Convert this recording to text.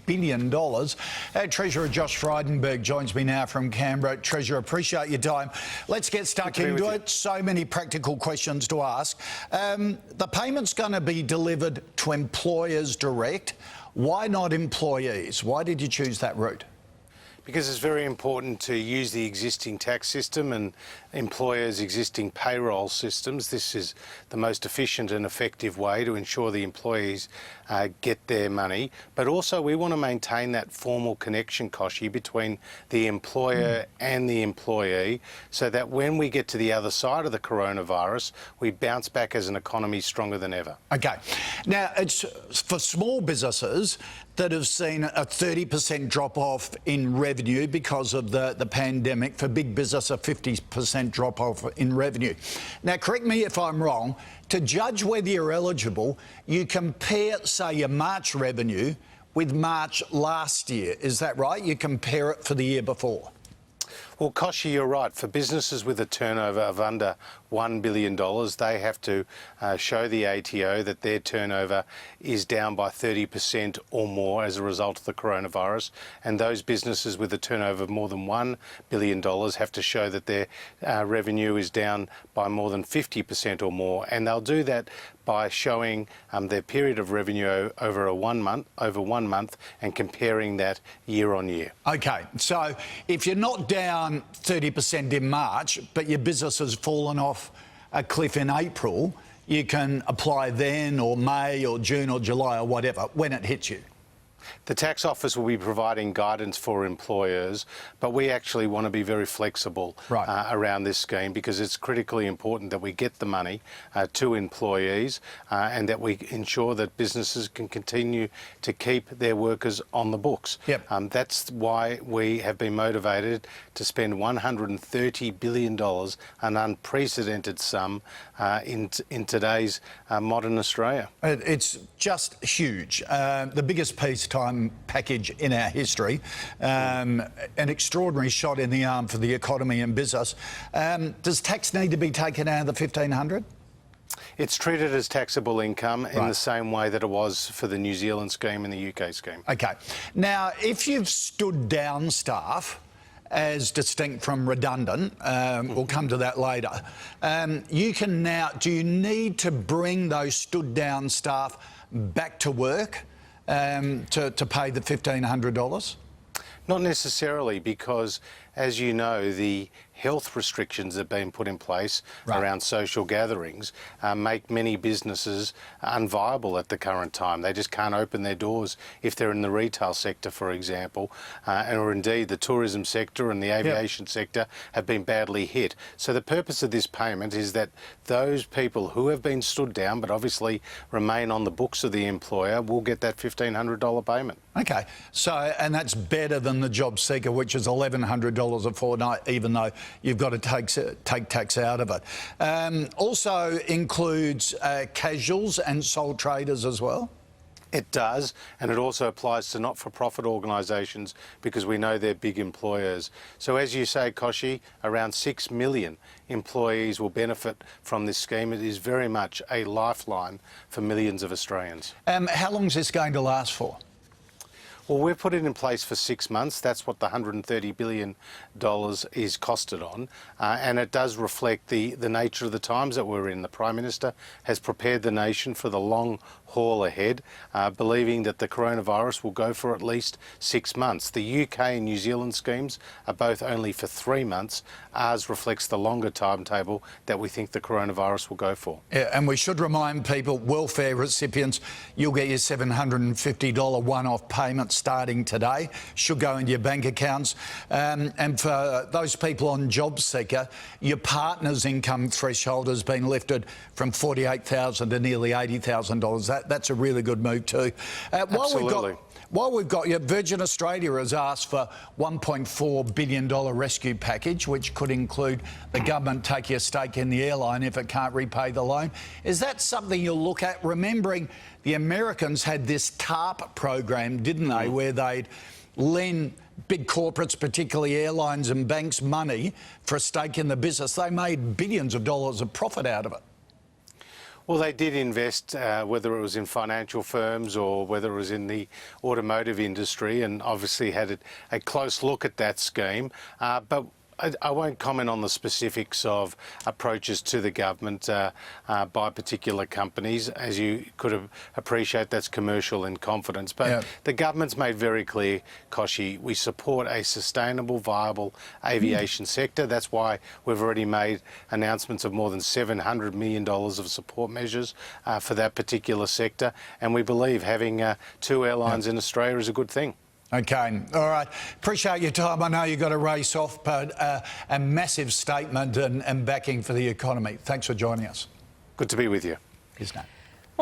billion. Treasurer Josh Frydenberg joins me now from Canberra. Treasurer, appreciate your time. Let's get stuck into it. So many practical questions to ask. The payment's going to be delivered to employers direct. Why not employees? Why did you choose that route? Because it's very important to use the existing tax system and employers' existing payroll systems. This is the most efficient and effective way to ensure the employees get their money. But also we want to maintain that formal connection, Kochie, between the employer and the employee, so that when we get to the other side of the coronavirus, we bounce back as an economy stronger than ever. Okay. Now, it's for small businesses that have seen a 30% drop-off in revenue because of the pandemic. For big business, a 50% drop-off in revenue. Now, correct me if I'm wrong, to judge whether you're eligible, you compare, say, your March revenue with March last year. Is that right? You compare it for the year before. Well, Kochie, you're right. For businesses with a turnover of under $1 billion, they have to show the ATO that their turnover is down by 30% or more as a result of the coronavirus. And those businesses with a turnover of more than $1 billion have to show that their revenue is down by more than 50% or more. And they'll do that by showing their period of revenue over 1 month and comparing that year on year. Okay, so if you're not down 30% in March, but your business has fallen off a cliff in April, you can apply then or May or June or July or whatever, when it hits you. The tax office will be providing guidance for employers, but we actually want to be very flexible around this scheme, because it's critically important that we get the money to employees and that we ensure that businesses can continue to keep their workers on the books. Yep. That's why we have been motivated to spend $130 billion, an unprecedented sum in today's modern Australia. It's just huge. The biggest peacetime package in our history. An extraordinary shot in the arm for the economy and business. Does tax need to be taken out of the $1,500? It's treated as taxable income in the same way that it was for the New Zealand scheme and the UK scheme. Okay. Now, if you've stood down staff, as distinct from redundant, we'll come to that later, you can now, do you need to bring those stood down staff back to work to pay the $1,500? Not necessarily, because, as you know, the health restrictions that have been put in place around social gatherings make many businesses unviable at the current time. They just can't open their doors if they're in the retail sector, for example, or indeed the tourism sector and the aviation sector have been badly hit. So the purpose of this payment is that those people who have been stood down but obviously remain on the books of the employer will get that $1,500 payment. Okay, so, and that's better than the job seeker, which is $1,100 a fortnight, even though you've got to take tax out of it. Also includes casuals and sole traders as well? It does, and it also applies to not-for-profit organisations, because we know they're big employers. So as you say, Kochie, around 6 million employees will benefit from this scheme. It is very much a lifeline for millions of Australians. How long is this going to last for? Well, we've put it in place for 6 months. That's what the $130 billion is costed on. And it does reflect the nature of the times that we're in. The Prime Minister has prepared the nation for the long haul ahead, believing that the coronavirus will go for at least 6 months. The UK and New Zealand schemes are both only for 3 months. Ours reflects the longer timetable that we think the coronavirus will go for. Yeah, and we should remind people, welfare recipients, you'll get your $750 one-off payment starting today. Should go into your bank accounts. And for those people on job seeker, your partner's income threshold has been lifted from $48,000 to nearly $80,000. That's a really good move too. Absolutely. While we've got you, Virgin Australia has asked for $1.4 billion rescue package, which could include the government taking a stake in the airline if it can't repay the loan. Is that something you'll look at? Remembering the Americans had this TARP program, didn't they, where they'd lend big corporates, particularly airlines and banks, money for a stake in the business. They made billions of dollars of profit out of it. Well, they did invest, whether it was in financial firms or whether it was in the automotive industry, and obviously had a close look at that scheme. But I won't comment on the specifics of approaches to the government by particular companies. As you could appreciate, that's commercial in confidence. But the government's made very clear, Kochie, we support a sustainable, viable aviation sector. That's why we've already made announcements of more than $700 million of support measures for that particular sector. And we believe having two airlines in Australia is a good thing. Okay, all right. Appreciate your time. I know you've got to race off, but a massive statement and backing for the economy. Thanks for joining us. Good to be with you. Isn't it?